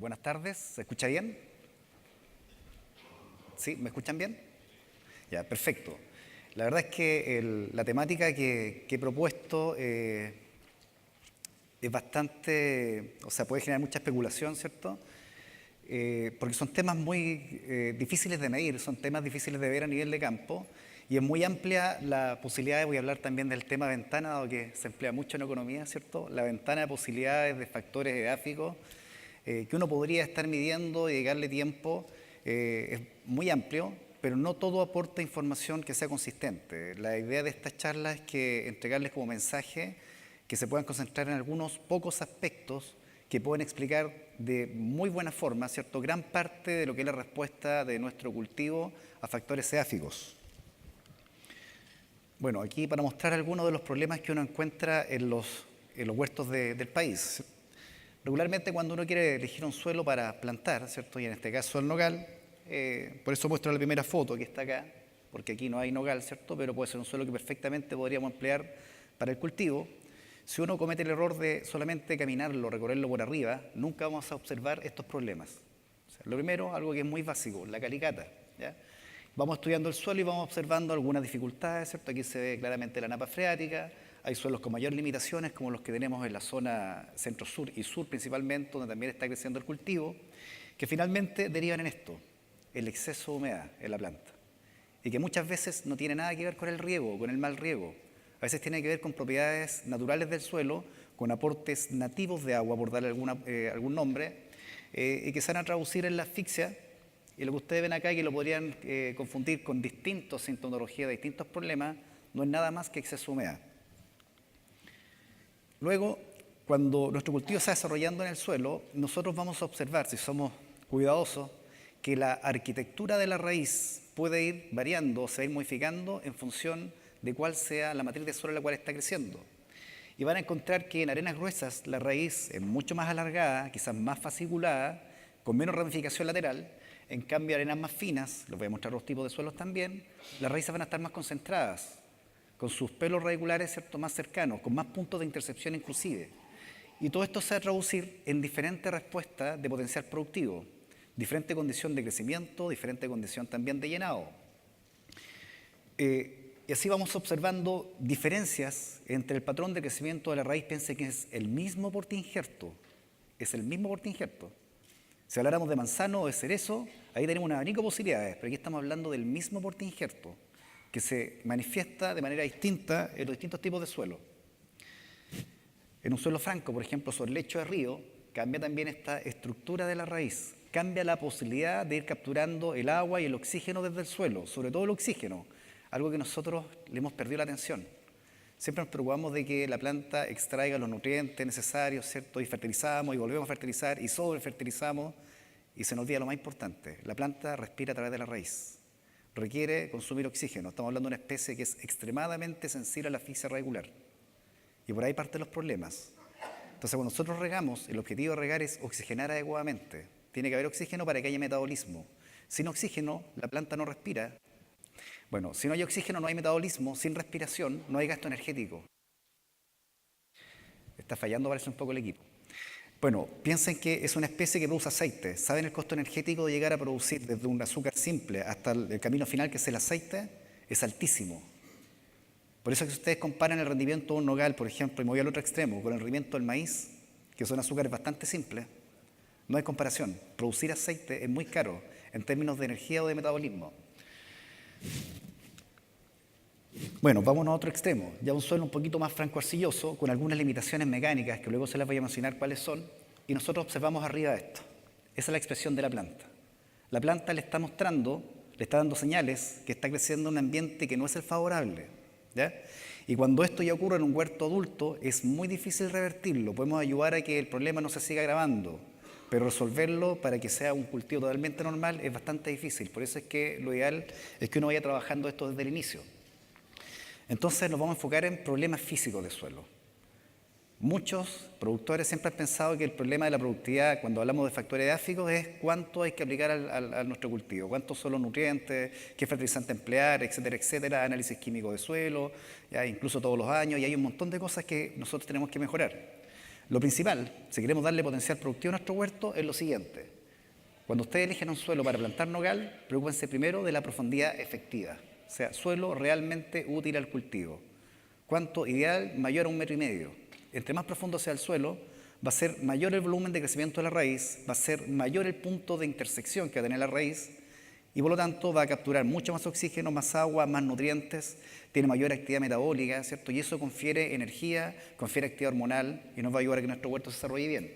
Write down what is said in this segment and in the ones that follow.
Buenas tardes, ¿se escucha bien? ¿Sí? ¿Me escuchan bien? Ya, perfecto. La verdad es que la temática que he propuesto es bastante, o sea, puede generar mucha especulación, ¿cierto? Porque son temas muy difíciles de medir, son temas difíciles de ver a nivel de campo, y es muy amplia la posibilidad, voy a hablar también del tema ventana, dado que se emplea mucho en economía, ¿cierto? La ventana de posibilidades de factores edáficos que uno podría estar midiendo y dedicarle tiempo, es muy amplio, pero no todo aporta información que sea consistente. La idea de estas charlas es que entregarles como mensaje que se puedan concentrar en algunos pocos aspectos que pueden explicar de muy buena forma, ¿cierto?, gran parte de lo que es la respuesta de nuestro cultivo a factores edáficos. Bueno, aquí para mostrar algunos de los problemas que uno encuentra en los huertos del país. Regularmente cuando uno quiere elegir un suelo para plantar, ¿cierto?, y en este caso el nogal, por eso muestro la primera foto que está acá, porque aquí no hay nogal, ¿cierto?, pero puede ser un suelo que perfectamente podríamos emplear para el cultivo. Si uno comete el error de solamente caminarlo, recorrerlo por arriba, nunca vamos a observar estos problemas. O sea, lo primero, algo que es muy básico, la calicata, ¿ya? Vamos estudiando el suelo y vamos observando algunas dificultades, ¿cierto? Aquí se ve claramente la napa freática, hay suelos con mayor limitaciones como los que tenemos en la zona centro-sur y sur principalmente, donde también está creciendo el cultivo, que finalmente derivan en esto, el exceso de humedad en la planta, y que muchas veces no tiene nada que ver con el riego, con el mal riego. A veces tiene que ver con propiedades naturales del suelo, con aportes nativos de agua, por darle algún nombre, y que se van a traducir en la asfixia. Y lo que ustedes ven acá, que lo podrían confundir con distintas sintomatologías de distintos problemas, no es nada más que exceso de humedad. Luego, cuando nuestro cultivo se está desarrollando en el suelo, nosotros vamos a observar, si somos cuidadosos, que la arquitectura de la raíz puede ir variando, se va a ir modificando en función de cuál sea la matriz de suelo en la cual está creciendo. Y van a encontrar que en arenas gruesas la raíz es mucho más alargada, quizás más fasciculada, con menos ramificación lateral. En cambio, arenas más finas, les voy a mostrar los tipos de suelos también, las raíces van a estar más concentradas, con sus pelos radiculares, ¿cierto?, más cercanos, con más puntos de intercepción inclusive. Y todo esto se va a traducir en diferentes respuestas de potencial productivo, diferente condición de crecimiento, diferente condición también de llenado. Y así vamos observando diferencias entre el patrón de crecimiento de la raíz. Piense que es el mismo porte injerto, es el mismo porte injerto. Si habláramos de manzano o de cerezo, ahí tenemos un abanico de posibilidades, pero aquí estamos hablando del mismo porte injerto, que se manifiesta de manera distinta en los distintos tipos de suelo. En un suelo franco, por ejemplo, sobre el lecho de río, cambia también esta estructura de la raíz, cambia la posibilidad de ir capturando el agua y el oxígeno desde el suelo, sobre todo el oxígeno, algo que nosotros le hemos perdido la atención. Siempre nos preocupamos de que la planta extraiga los nutrientes necesarios, ¿cierto? Y fertilizamos y volvemos a fertilizar y sobrefertilizamos, y se nos olvida lo más importante: la planta respira a través de la raíz, requiere consumir oxígeno. Estamos hablando de una especie que es extremadamente sensible a la asfixia radicular, y por ahí parten los problemas. Entonces, cuando nosotros regamos, el objetivo de regar es oxigenar adecuadamente. Tiene que haber oxígeno para que haya metabolismo. Sin oxígeno, la planta no respira. Bueno, si no hay oxígeno, no hay metabolismo. Sin respiración, no hay gasto energético. Está fallando, parece, un poco el equipo. Bueno, piensen que es una especie que produce aceite. ¿Saben el costo energético de llegar a producir desde un azúcar simple hasta el camino final, que es el aceite? Es altísimo. Por eso que si ustedes comparan el rendimiento de un nogal, por ejemplo, y me voy al otro extremo, con el rendimiento del maíz, que son azúcares bastante simples, no hay comparación. Producir aceite es muy caro en términos de energía o de metabolismo. Bueno, vámonos a otro extremo, ya un suelo un poquito más franco-arcilloso, con algunas limitaciones mecánicas, que luego se las voy a mencionar cuáles son, y nosotros observamos arriba esto. Esa es la expresión de la planta. La planta le está mostrando, le está dando señales que está creciendo en un ambiente que no es el favorable, ¿ya? Y cuando esto ya ocurre en un huerto adulto, es muy difícil revertirlo. Podemos ayudar a que el problema no se siga agravando, pero resolverlo para que sea un cultivo totalmente normal es bastante difícil. Por eso es que lo ideal es que uno vaya trabajando esto desde el inicio. Entonces nos vamos a enfocar en problemas físicos de suelo. Muchos productores siempre han pensado que el problema de la productividad, cuando hablamos de factores edáficos, es cuánto hay que aplicar a nuestro cultivo, cuántos son los nutrientes, qué fertilizante emplear, etcétera, etcétera, análisis químico de suelo, ya incluso todos los años, y hay un montón de cosas que nosotros tenemos que mejorar. Lo principal, si queremos darle potencial productivo a nuestro huerto, es lo siguiente. Cuando ustedes eligen un suelo para plantar nogal, preocúpense primero de la profundidad efectiva, o sea, suelo realmente útil al cultivo. ¿Cuánto ideal? Mayor a 1,5 metros. Entre más profundo sea el suelo, va a ser mayor el volumen de crecimiento de la raíz, va a ser mayor el punto de intersección que va a tener la raíz y por lo tanto va a capturar mucho más oxígeno, más agua, más nutrientes, tiene mayor actividad metabólica, ¿cierto? Y eso confiere energía, confiere actividad hormonal y nos va a ayudar a que nuestro huerto se desarrolle bien.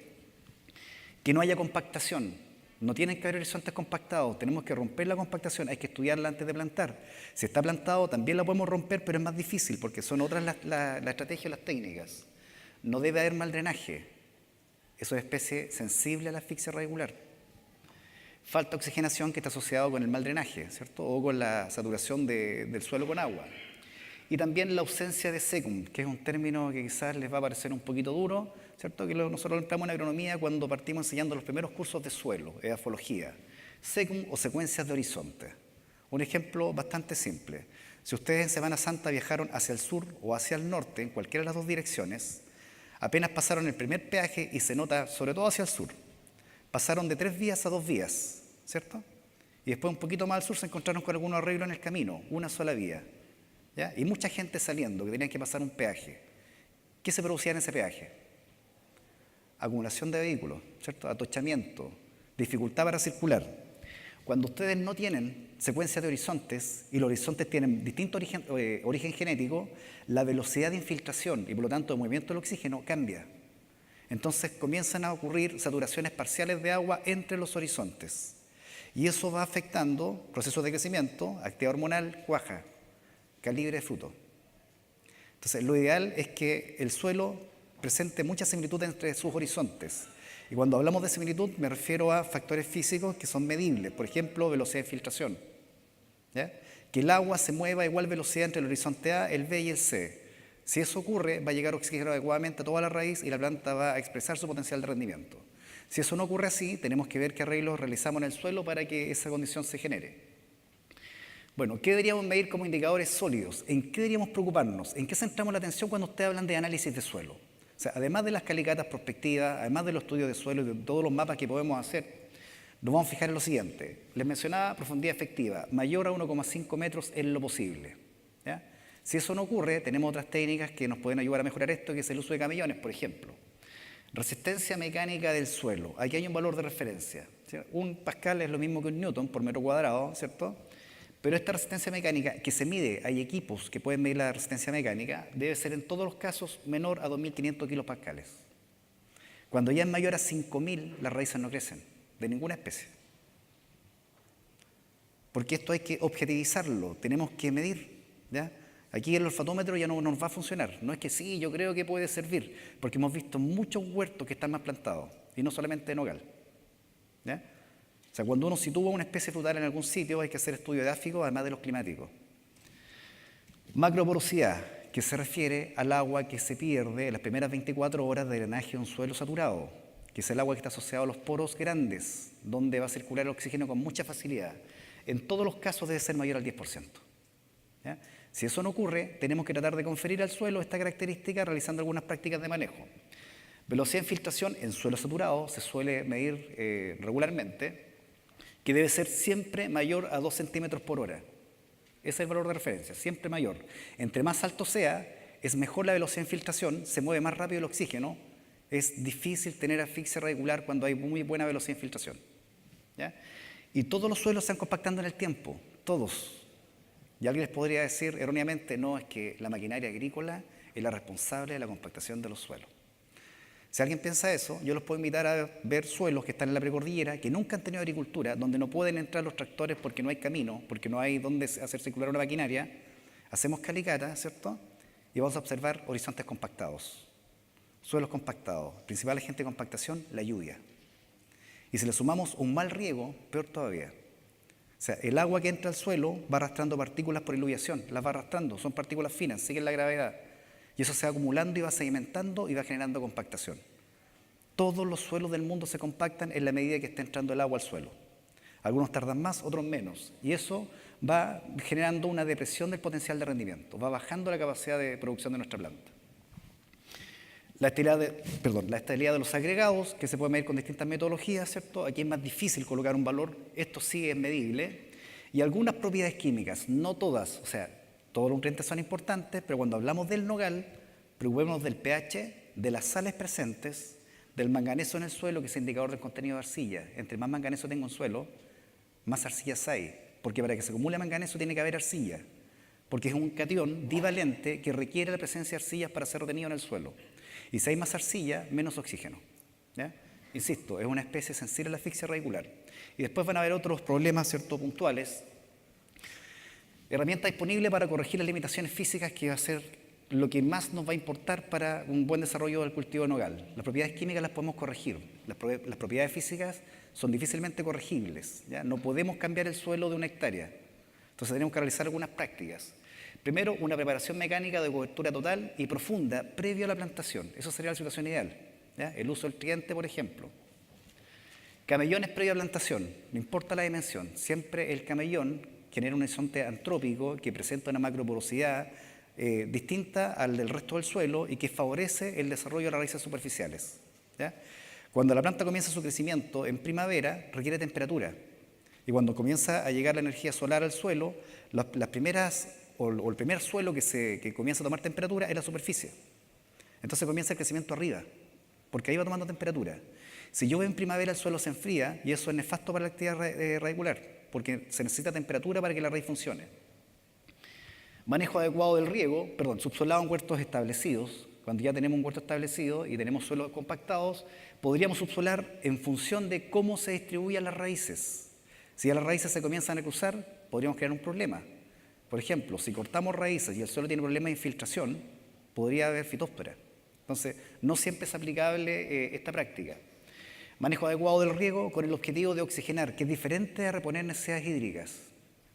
Que no haya compactación. No tienen que haber horizontes compactados, tenemos que romper la compactación, hay que estudiarla antes de plantar. Si está plantado también la podemos romper, pero es más difícil porque son otras las estrategias y las técnicas. No debe haber mal drenaje, eso es especie sensible a la asfixia radicular. Falta oxigenación que está asociado con el mal drenaje, ¿cierto? O con la saturación del suelo con agua. Y también la ausencia de secum, que es un término que quizás les va a parecer un poquito duro, ¿cierto? Que nosotros lo empleamos en agronomía cuando partimos enseñando los primeros cursos de suelo, edafología. Secum o secuencias de horizonte. Un ejemplo bastante simple. Si ustedes en Semana Santa viajaron hacia el sur o hacia el norte, en cualquiera de las dos direcciones, apenas pasaron el primer peaje y se nota sobre todo hacia el sur, pasaron de 3 vías a 2 vías, ¿cierto? Y después un poquito más al sur se encontraron con algunos arreglos en el camino, una sola vía, ¿ya? Y mucha gente saliendo que tenían que pasar un peaje. ¿Qué se producía en ese peaje? Acumulación de vehículos, ¿cierto? Atochamiento, dificultad para circular. Cuando ustedes no tienen secuencia de horizontes y los horizontes tienen distinto origen genético, la velocidad de infiltración y por lo tanto el movimiento del oxígeno cambia. Entonces comienzan a ocurrir saturaciones parciales de agua entre los horizontes. Y eso va afectando procesos de crecimiento, actividad hormonal, cuaja, calibre de fruto. Entonces lo ideal es que el suelo presente mucha similitud entre sus horizontes. Y cuando hablamos de similitud me refiero a factores físicos que son medibles, por ejemplo, velocidad de filtración. ¿Ya? Que el agua se mueva a igual velocidad entre el horizonte A, el B y el C. Si eso ocurre, va a llegar oxígeno adecuadamente a toda la raíz y la planta va a expresar su potencial de rendimiento. Si eso no ocurre así, tenemos que ver qué arreglos realizamos en el suelo para que esa condición se genere. Bueno, ¿qué deberíamos medir como indicadores sólidos? ¿En qué deberíamos preocuparnos? ¿En qué centramos la atención cuando ustedes hablan de análisis de suelo? O sea, además de las calicatas prospectivas, además de los estudios de suelo y de todos los mapas que podemos hacer, nos vamos a fijar en lo siguiente. Les mencionaba profundidad efectiva, mayor a 1,5 metros en lo posible. ¿Ya? Si eso no ocurre, tenemos otras técnicas que nos pueden ayudar a mejorar esto, que es el uso de camellones, por ejemplo. Resistencia mecánica del suelo. Aquí hay un valor de referencia. ¿Cierto? 1 pascal es lo mismo que 1 newton por metro cuadrado, ¿cierto? Pero esta resistencia mecánica que se mide, hay equipos que pueden medir la resistencia mecánica, debe ser en todos los casos menor a 2.500 kilopascales. Cuando ya es mayor a 5.000, las raíces no crecen, de ninguna especie. Porque esto hay que objetivizarlo, tenemos que medir, ¿ya? Aquí el olfatómetro ya no nos va a funcionar. No es que sí, yo creo que puede servir, porque hemos visto muchos huertos que están más plantados, y no solamente nogal. ¿Ya? O sea, cuando uno sitúa una especie frutal en algún sitio, hay que hacer estudio edáfico, además de los climáticos. Macroporosidad, que se refiere al agua que se pierde en las primeras 24 horas de drenaje de un suelo saturado, que es el agua que está asociada a los poros grandes, donde va a circular el oxígeno con mucha facilidad. En todos los casos debe ser mayor al 10%. ¿Ya? Si eso no ocurre, tenemos que tratar de conferir al suelo esta característica realizando algunas prácticas de manejo. Velocidad de infiltración en suelo saturado se suele medir regularmente, que debe ser siempre mayor a 2 centímetros por hora. Ese es el valor de referencia, siempre mayor. Entre más alto sea, es mejor la velocidad de infiltración, se mueve más rápido el oxígeno, es difícil tener asfixia radicular cuando hay muy buena velocidad de infiltración. ¿Ya? Y todos los suelos se van compactando en el tiempo, todos. Y alguien les podría decir erróneamente, no, es que la maquinaria agrícola es la responsable de la compactación de los suelos. Si alguien piensa eso, yo los puedo invitar a ver suelos que están en la precordillera, que nunca han tenido agricultura, donde no pueden entrar los tractores porque no hay camino, porque no hay dónde hacer circular una maquinaria. Hacemos calicata, ¿cierto? Y vamos a observar horizontes compactados, suelos compactados. Principal agente de compactación, la lluvia. Y si le sumamos un mal riego, peor todavía. O sea, el agua que entra al suelo va arrastrando partículas por iluviación, las va arrastrando, son partículas finas, siguen la gravedad. Y eso se va acumulando y va sedimentando y va generando compactación. Todos los suelos del mundo se compactan en la medida que está entrando el agua al suelo. Algunos tardan más, otros menos. Y eso va generando una depresión del potencial de rendimiento, va bajando la capacidad de producción de nuestra planta. La estabilidad de los agregados, que se puede medir con distintas metodologías, ¿cierto? Aquí es más difícil colocar un valor, esto sí es medible. Y algunas propiedades químicas, no todas, o sea, todos los nutrientes son importantes, pero cuando hablamos del nogal, preocupémonos del pH, de las sales presentes, del manganeso en el suelo, que es indicador del contenido de arcilla. Entre más manganeso tenga un suelo, más arcillas hay, porque para que se acumule manganeso tiene que haber arcilla, porque es un catión divalente que requiere la presencia de arcillas para ser retenido en el suelo. Y si hay más arcilla, menos oxígeno, ¿ya? Insisto, es una especie sensible a la asfixia radicular. Y después van a haber otros problemas, ¿cierto?, puntuales. Herramienta disponible para corregir las limitaciones físicas, que va a ser lo que más nos va a importar para un buen desarrollo del cultivo de nogal. Las propiedades químicas las podemos corregir. Las propiedades físicas son difícilmente corregibles, ¿ya? No podemos cambiar el suelo de una hectárea. Entonces tenemos que realizar algunas prácticas. Primero, una preparación mecánica de cobertura total y profunda previo a la plantación. Eso sería la situación ideal, ¿ya? El uso del triente, por ejemplo. Camellones previo a plantación, no importa la dimensión. Siempre el camellón genera un horizonte antrópico que presenta una macroporosidad distinta al del resto del suelo y que favorece el desarrollo de las raíces superficiales, ¿ya? Cuando la planta comienza su crecimiento en primavera, requiere temperatura. Y cuando comienza a llegar la energía solar al suelo, las primeras o el primer suelo que comienza a tomar temperatura es la superficie. Entonces comienza el crecimiento arriba, porque ahí va tomando temperatura. Si llueve en primavera, el suelo se enfría y eso es nefasto para la actividad radicular, porque se necesita temperatura para que la raíz funcione. Manejo adecuado del riego, subsolado en huertos establecidos. Cuando ya tenemos un huerto establecido y tenemos suelos compactados, podríamos subsolar en función de cómo se distribuyan las raíces. Si ya las raíces se comienzan a cruzar, podríamos crear un problema. Por ejemplo, si cortamos raíces y el suelo tiene problemas de infiltración, podría haber fitóspora. Entonces, no siempre es aplicable esta práctica. Manejo adecuado del riego con el objetivo de oxigenar, que es diferente a reponer necesidades hídricas.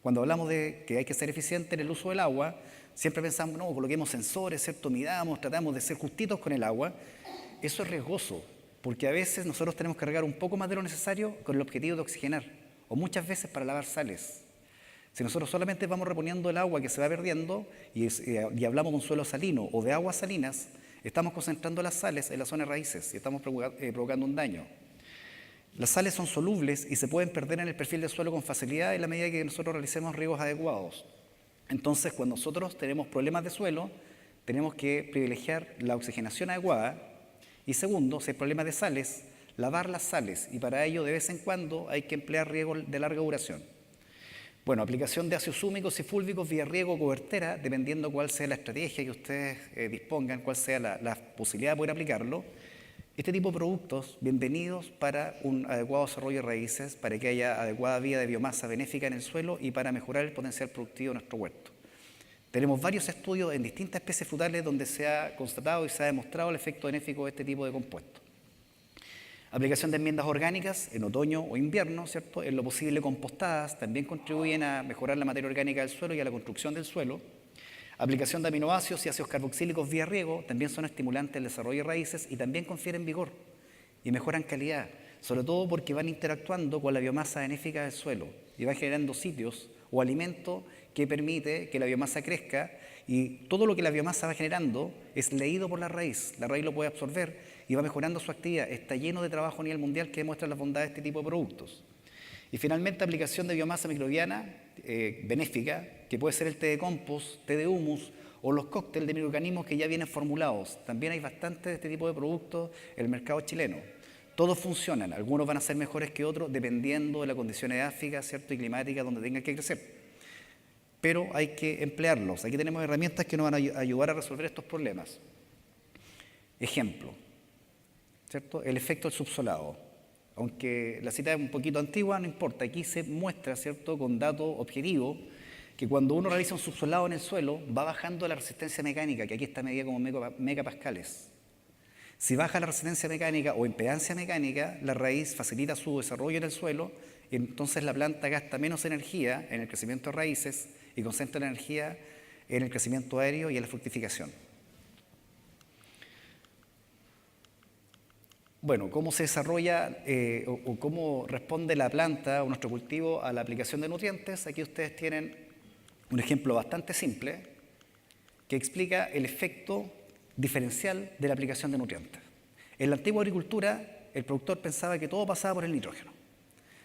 Cuando hablamos de que hay que ser eficiente en el uso del agua, siempre pensamos, no, coloquemos sensores, ¿cierto? Midamos, tratamos de ser justitos con el agua. Eso es riesgoso, porque a veces nosotros tenemos que cargar un poco más de lo necesario con el objetivo de oxigenar, o muchas veces para lavar sales. Si nosotros solamente vamos reponiendo el agua que se va perdiendo y hablamos de un suelo salino o de aguas salinas, estamos concentrando las sales en la zona de raíces y estamos provocando un daño. Las sales son solubles y se pueden perder en el perfil del suelo con facilidad en la medida que nosotros realicemos riegos adecuados. Entonces, cuando nosotros tenemos problemas de suelo, tenemos que privilegiar la oxigenación adecuada y segundo, si hay problemas de sales, lavar las sales y para ello de vez en cuando hay que emplear riego de larga duración. Bueno, aplicación de ácidos húmicos y fúlvicos vía riego o cobertera, dependiendo cuál sea la estrategia que ustedes dispongan, cuál sea la posibilidad de poder aplicarlo. Este tipo de productos, bienvenidos para un adecuado desarrollo de raíces, para que haya adecuada vida de biomasa benéfica en el suelo y para mejorar el potencial productivo de nuestro huerto. Tenemos varios estudios en distintas especies frutales donde se ha constatado y se ha demostrado el efecto benéfico de este tipo de compuestos. Aplicación de enmiendas orgánicas en otoño o invierno, ¿cierto? En lo posible compostadas, también contribuyen a mejorar la materia orgánica del suelo y a la construcción del suelo. Aplicación de aminoácidos y ácidos carboxílicos vía riego también son estimulantes del desarrollo de raíces y también confieren vigor y mejoran calidad, sobre todo porque van interactuando con la biomasa benéfica del suelo y van generando sitios o alimento que permite que la biomasa crezca y todo lo que la biomasa va generando es leído por la raíz lo puede absorber y va mejorando su actividad. Está lleno de trabajo a nivel mundial que demuestra las bondades de este tipo de productos. Y finalmente, aplicación de biomasa microbiana benéfica, que puede ser el té de compost, té de humus o los cócteles de microorganismos que ya vienen formulados. También hay bastante de este tipo de productos en el mercado chileno. Todos funcionan, algunos van a ser mejores que otros dependiendo de la condición edáfica, ¿cierto? Y climática donde tengan que crecer. Pero hay que emplearlos. Aquí tenemos herramientas que nos van a ayudar a resolver estos problemas. Ejemplo, ¿cierto? El efecto del subsolado. Aunque la cita es un poquito antigua, no importa. Aquí se muestra, ¿cierto?, con datos objetivos, que cuando uno realiza un subsolado en el suelo, va bajando la resistencia mecánica, que aquí está medida como megapascales. Si baja la resistencia mecánica o impedancia mecánica, la raíz facilita su desarrollo en el suelo, y entonces la planta gasta menos energía en el crecimiento de raíces y concentra la energía en el crecimiento aéreo y en la fructificación. Bueno, ¿cómo se desarrolla o cómo responde la planta o nuestro cultivo a la aplicación de nutrientes? Aquí ustedes tienen un ejemplo bastante simple que explica el efecto diferencial de la aplicación de nutrientes. En la antigua agricultura, el productor pensaba que todo pasaba por el nitrógeno.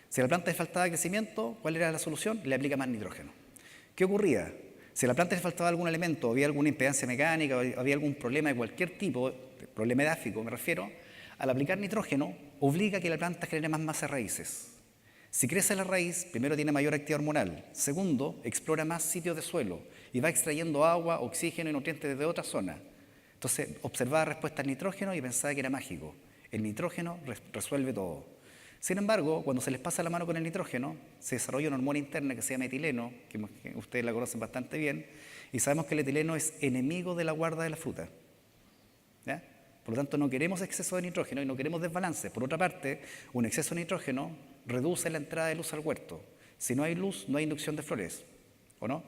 Si a la planta le faltaba crecimiento, ¿cuál era la solución? Le aplica más nitrógeno. ¿Qué ocurría? Si a la planta le faltaba algún elemento, había alguna impedancia mecánica, había algún problema de cualquier tipo, problema edáfico me refiero, al aplicar nitrógeno, obliga a que la planta genere más masa de raíces. Si crece la raíz, primero tiene mayor actividad hormonal. Segundo, explora más sitios de suelo y va extrayendo agua, oxígeno y nutrientes desde otra zona. Entonces, observaba respuesta al nitrógeno y pensaba que era mágico. El nitrógeno resuelve todo. Sin embargo, cuando se les pasa la mano con el nitrógeno, se desarrolla una hormona interna que se llama etileno, que ustedes la conocen bastante bien, y sabemos que el etileno es enemigo de la guarda de la fruta. ¿Ya? Por lo tanto, no queremos exceso de nitrógeno y no queremos desbalance. Por otra parte, un exceso de nitrógeno reduce la entrada de luz al huerto. Si no hay luz, no hay inducción de flores, ¿o no?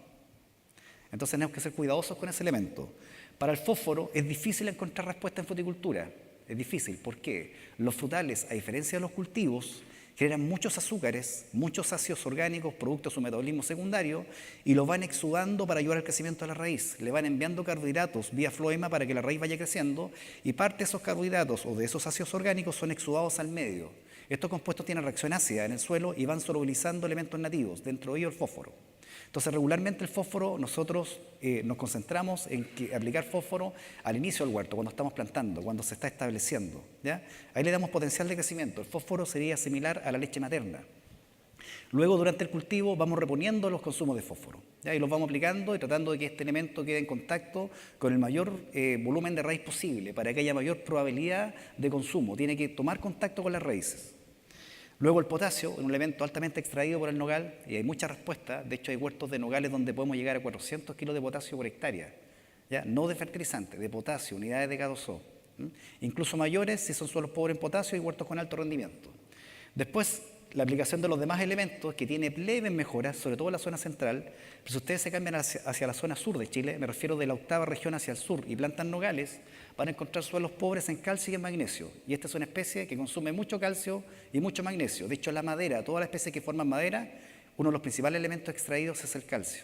Entonces tenemos que ser cuidadosos con ese elemento. Para el fósforo es difícil encontrar respuesta en fruticultura. Es difícil. ¿Por qué? Los frutales, a diferencia de los cultivos, generan muchos azúcares, muchos ácidos orgánicos, producto de su metabolismo secundario, y los van exudando para ayudar al crecimiento de la raíz. Le van enviando carbohidratos vía floema para que la raíz vaya creciendo, y parte de esos carbohidratos o de esos ácidos orgánicos son exudados al medio. Estos compuestos tienen reacción ácida en el suelo y van solubilizando elementos nativos, dentro de ellos el fósforo. Entonces, regularmente el fósforo, nosotros nos concentramos en aplicar fósforo al inicio del huerto, cuando estamos plantando, cuando se está estableciendo, ¿ya? Ahí le damos potencial de crecimiento. El fósforo sería similar a la leche materna. Luego, durante el cultivo, vamos reponiendo los consumos de fósforo, ¿ya? Y los vamos aplicando y tratando de que este elemento quede en contacto con el mayor volumen de raíz posible, para que haya mayor probabilidad de consumo. Tiene que tomar contacto con las raíces. Luego el potasio, un elemento altamente extraído por el nogal, y hay muchas respuestas. De hecho, hay huertos de nogales donde podemos llegar a 400 kilos de potasio por hectárea, ¿ya? No de fertilizante, de potasio, unidades de K2O. Incluso mayores si son suelos pobres en potasio y huertos con alto rendimiento. Después, la aplicación de los demás elementos, que tiene leves mejoras, sobre todo en la zona central. Pero si ustedes se cambian hacia la zona sur de Chile, me refiero de la octava región hacia el sur, y plantan nogales, van a encontrar suelos pobres en calcio y en magnesio. Y esta es una especie que consume mucho calcio y mucho magnesio. De hecho, la madera, todas las especies que forman madera, uno de los principales elementos extraídos es el calcio.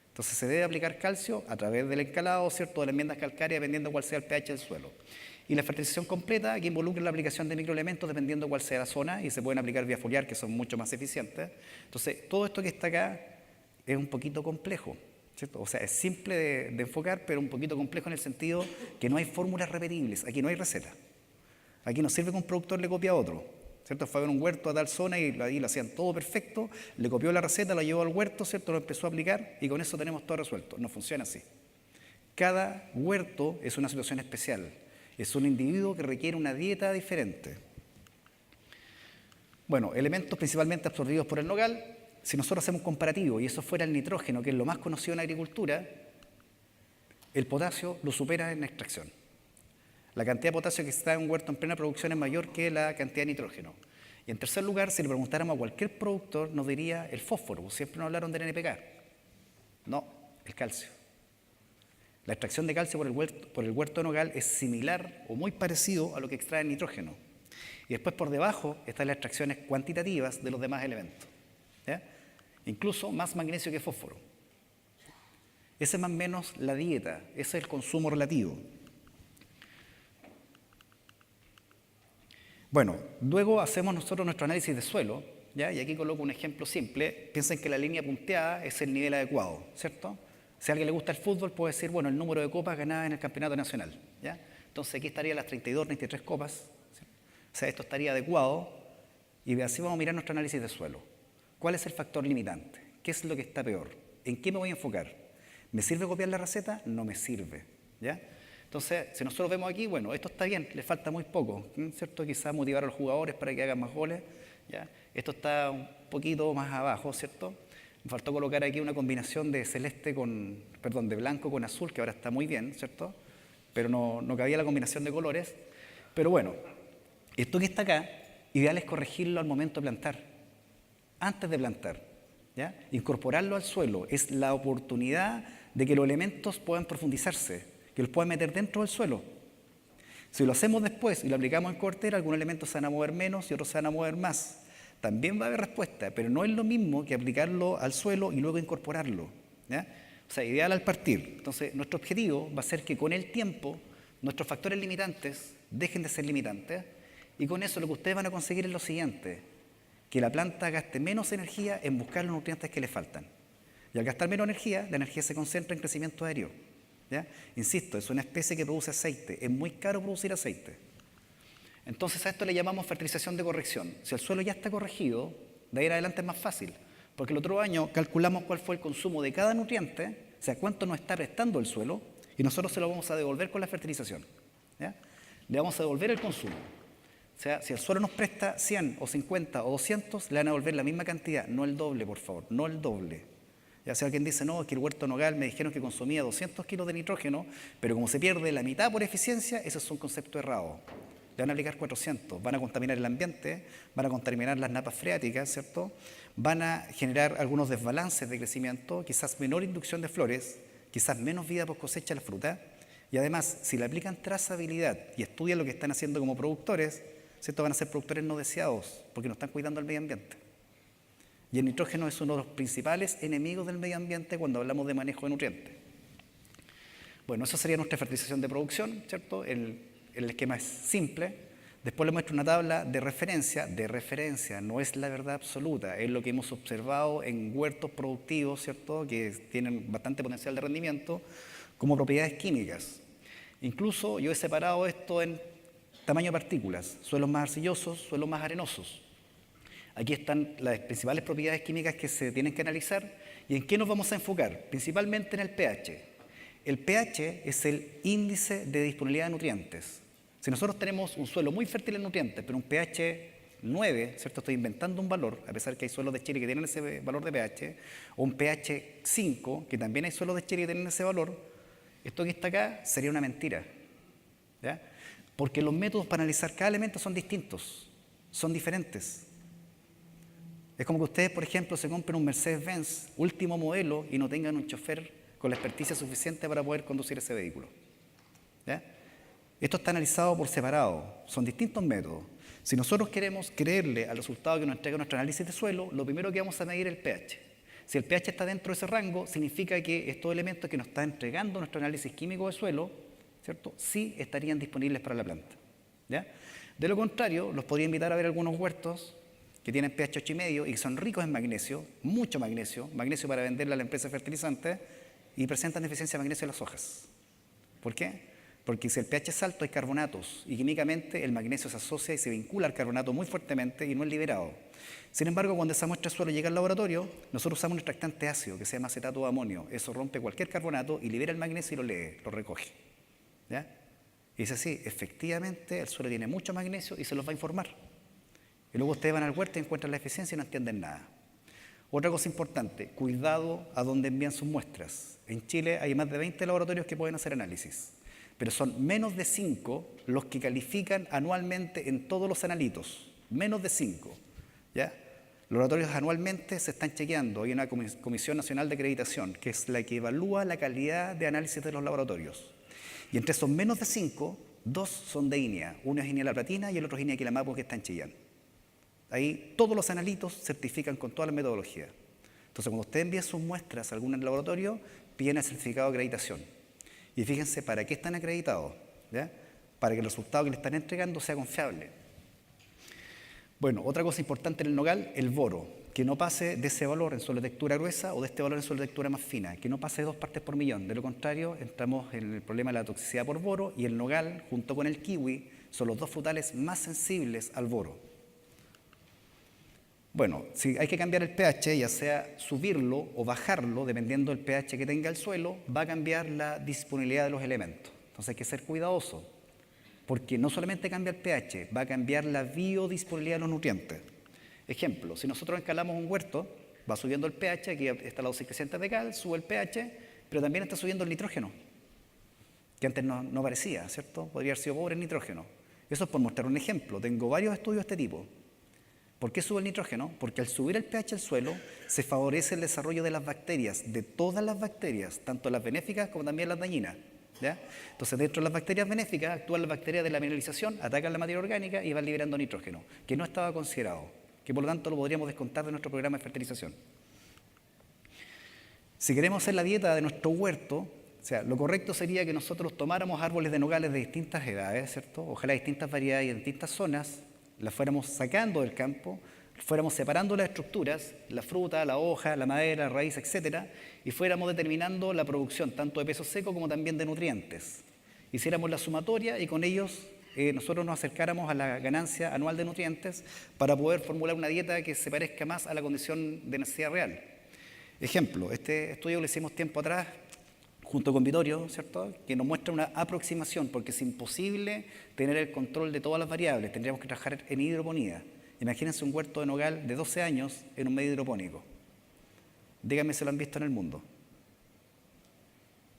Entonces se debe aplicar calcio a través del encalado, ¿cierto?, de las enmiendas calcáreas, dependiendo cuál sea el pH del suelo. Y la fertilización completa, que involucra la aplicación de microelementos dependiendo cuál sea la zona, y se pueden aplicar vía foliar, que son mucho más eficientes. Entonces, todo esto que está acá es un poquito complejo, ¿cierto? O sea, es simple de enfocar, pero un poquito complejo en el sentido que no hay fórmulas repetibles. Aquí no hay receta. Aquí no sirve que un productor le copie a otro, ¿cierto? Fue a ver un huerto a tal zona y ahí lo hacían todo perfecto, le copió la receta, la llevó al huerto, ¿cierto? Lo empezó a aplicar y con eso tenemos todo resuelto. No funciona así. Cada huerto es una situación especial. Es un individuo que requiere una dieta diferente. Bueno, elementos principalmente absorbidos por el nogal. Si nosotros hacemos un comparativo y eso fuera el nitrógeno, que es lo más conocido en la agricultura, el potasio lo supera en extracción. La cantidad de potasio que está en un huerto en plena producción es mayor que la cantidad de nitrógeno. Y en tercer lugar, si le preguntáramos a cualquier productor, nos diría el fósforo. Siempre nos hablaron del NPK. No, el calcio. La extracción de calcio por el huerto de nogal es similar o muy parecido a lo que extrae el nitrógeno. Y después por debajo están las extracciones cuantitativas de los demás elementos, ¿ya? Incluso más magnesio que fósforo. Esa es más o menos la dieta, ese es el consumo relativo. Bueno, luego hacemos nosotros nuestro análisis de suelo, ¿ya? Y aquí coloco un ejemplo simple. Piensen que la línea punteada es el nivel adecuado, ¿cierto? Si a alguien le gusta el fútbol, puede decir, bueno, el número de copas ganadas en el campeonato nacional, ¿ya? Entonces aquí estarían las 32, 33 copas, ¿sí? O sea, esto estaría adecuado, y así vamos a mirar nuestro análisis de suelo. ¿Cuál es el factor limitante? ¿Qué es lo que está peor? ¿En qué me voy a enfocar? ¿Me sirve copiar la receta? No me sirve, ¿ya? Entonces, si nosotros vemos aquí, bueno, esto está bien, le falta muy poco, ¿cierto? Quizás motivar a los jugadores para que hagan más goles, ¿ya? Esto está un poquito más abajo, ¿cierto? Me faltó colocar aquí una combinación de de blanco con azul, que ahora está muy bien, ¿cierto? Pero no cabía la combinación de colores. Pero bueno, esto que está acá, ideal es corregirlo al momento de plantar, antes de plantar, ¿ya? Incorporarlo al suelo es la oportunidad de que los elementos puedan profundizarse, que los puedan meter dentro del suelo. Si lo hacemos después y lo aplicamos en cortera, algunos elementos se van a mover menos y otros se van a mover más. También va a haber respuesta, pero no es lo mismo que aplicarlo al suelo y luego incorporarlo, ¿ya? O O sea, ideal al partir. Entonces, nuestro objetivo va a ser que con el tiempo nuestros factores limitantes dejen de ser limitantes y con eso lo que ustedes van a conseguir es lo siguiente, que la planta gaste menos energía en buscar los nutrientes que le faltan. Y al gastar menos energía, la energía se concentra en crecimiento aéreo. ¿Ya? Insisto, es una especie que produce aceite. Es muy caro producir aceite. Entonces a esto le llamamos fertilización de corrección. Si el suelo ya está corregido, de ahí en adelante es más fácil. Porque el otro año calculamos cuál fue el consumo de cada nutriente, o sea, cuánto nos está prestando el suelo, y nosotros se lo vamos a devolver con la fertilización. ¿Ya? Le vamos a devolver el consumo. O sea, si el suelo nos presta 100 o 50 o 200, le van a devolver la misma cantidad, no el doble, por favor, no el doble. Ya sea alguien dice, no, es que el huerto nogal me dijeron que consumía 200 kilos de nitrógeno, pero como se pierde la mitad por eficiencia, eso es un concepto errado. Le van a aplicar 400, van a contaminar el ambiente, van a contaminar las napas freáticas, ¿cierto? Van a generar algunos desbalances de crecimiento, quizás menor inducción de flores, quizás menos vida post cosecha de la fruta, y además, si le aplican trazabilidad y estudian lo que están haciendo como productores, ¿cierto? Van a ser productores no deseados, porque no están cuidando el medio ambiente. Y el nitrógeno es uno de los principales enemigos del medio ambiente cuando hablamos de manejo de nutrientes. Bueno, eso sería nuestra fertilización de producción, ¿cierto? El esquema es simple. Después le muestro una tabla de referencia. De referencia, no es la verdad absoluta. Es lo que hemos observado en huertos productivos, ¿cierto? Que tienen bastante potencial de rendimiento, como propiedades químicas. Incluso yo he separado esto en tamaño de partículas. Suelos más arcillosos, suelos más arenosos. Aquí están las principales propiedades químicas que se tienen que analizar. ¿Y en qué nos vamos a enfocar? Principalmente en el pH. El pH es el índice de disponibilidad de nutrientes. Si nosotros tenemos un suelo muy fértil en nutrientes, pero un pH 9, ¿cierto? Estoy inventando un valor, a pesar que hay suelos de Chile que tienen ese valor de pH, o un pH 5, que también hay suelos de Chile que tienen ese valor, esto que está acá sería una mentira. ¿Ya? Porque los métodos para analizar cada elemento son distintos, son diferentes. Es como que ustedes, por ejemplo, se compren un Mercedes-Benz último modelo y no tengan un chofer con la experticia suficiente para poder conducir ese vehículo. ¿Ya? Esto está analizado por separado, son distintos métodos. Si nosotros queremos creerle al resultado que nos entrega nuestro análisis de suelo, lo primero que vamos a medir es el pH. Si el pH está dentro de ese rango, significa que estos elementos que nos está entregando nuestro análisis químico de suelo, ¿cierto? Sí estarían disponibles para la planta. ¿Ya? De lo contrario, los podría invitar a ver algunos huertos que tienen pH 8,5 y que son ricos en magnesio, mucho magnesio para venderle a la empresa fertilizante, y presentan deficiencia de magnesio en las hojas. ¿Por qué? Porque si el pH es alto hay carbonatos y químicamente el magnesio se asocia y se vincula al carbonato muy fuertemente y no es liberado. Sin embargo, cuando esa muestra de suelo llega al laboratorio, nosotros usamos un extractante ácido que se llama acetato de amonio. Eso rompe cualquier carbonato y libera el magnesio y lo lee, lo recoge. ¿Ya? Y dice así, efectivamente el suelo tiene mucho magnesio y se los va a informar. Y luego ustedes van al huerto y encuentran la eficiencia y no entienden nada. Otra cosa importante, cuidado a dónde envían sus muestras. En Chile hay más de 20 laboratorios que pueden hacer análisis, pero son menos de 5 los que califican anualmente en todos los analitos. Menos de 5. ¿Ya? Los laboratorios anualmente se están chequeando. Hay una Comisión Nacional de Acreditación, que es la que evalúa la calidad de análisis de los laboratorios. Y entre esos menos de 5, 2 son de INEA. Uno es INEA La Platina y el otro es INEA Quilamapo, que está en Chillán. Ahí todos los analitos certifican con toda la metodología. Entonces, cuando usted envía sus muestras a algún laboratorio, piden el certificado de acreditación. Y fíjense para qué están acreditados, ¿ya? Para que el resultado que le están entregando sea confiable. Bueno, otra cosa importante en el nogal, el boro, que no pase de ese valor en suelo de textura gruesa o de este valor en suelo de textura más fina, que no pase de 2 partes por millón. De lo contrario, entramos en el problema de la toxicidad por boro, y el nogal, junto con el kiwi, son los 2 frutales más sensibles al boro. Bueno, si hay que cambiar el pH, ya sea subirlo o bajarlo, dependiendo del pH que tenga el suelo, va a cambiar la disponibilidad de los elementos. Entonces hay que ser cuidadoso, porque no solamente cambia el pH, va a cambiar la biodisponibilidad de los nutrientes. Ejemplo, si nosotros escalamos un huerto, va subiendo el pH, aquí está la dosis creciente de cal, sube el pH, pero también está subiendo el nitrógeno, que antes no parecía, ¿cierto? Podría haber sido pobre en nitrógeno. Eso es por mostrar un ejemplo. Tengo varios estudios de este tipo. ¿Por qué sube el nitrógeno? Porque al subir el pH del suelo se favorece el desarrollo de las bacterias, de todas las bacterias, tanto las benéficas como también las dañinas. ¿Ya? Entonces, dentro de las bacterias benéficas actúan las bacterias de la mineralización, atacan la materia orgánica y van liberando nitrógeno, que no estaba considerado, que por lo tanto lo podríamos descontar de nuestro programa de fertilización. Si queremos hacer la dieta de nuestro huerto, o sea, lo correcto sería que nosotros tomáramos árboles de nogales de distintas edades, ¿cierto? Ojalá distintas variedades y en distintas zonas, las fuéramos sacando del campo, fuéramos separando las estructuras, la fruta, la hoja, la madera, la raíz, etcétera, y fuéramos determinando la producción tanto de peso seco como también de nutrientes. Hiciéramos la sumatoria y con ellos nosotros nos acercáramos a la ganancia anual de nutrientes para poder formular una dieta que se parezca más a la condición de necesidad real. Ejemplo, este estudio lo hicimos tiempo atrás junto con Vittorio, ¿cierto?, que nos muestra una aproximación, porque es imposible tener el control de todas las variables, tendríamos que trabajar en hidroponía. Imagínense un huerto de nogal de 12 años en un medio hidropónico. Díganme si lo han visto en el mundo.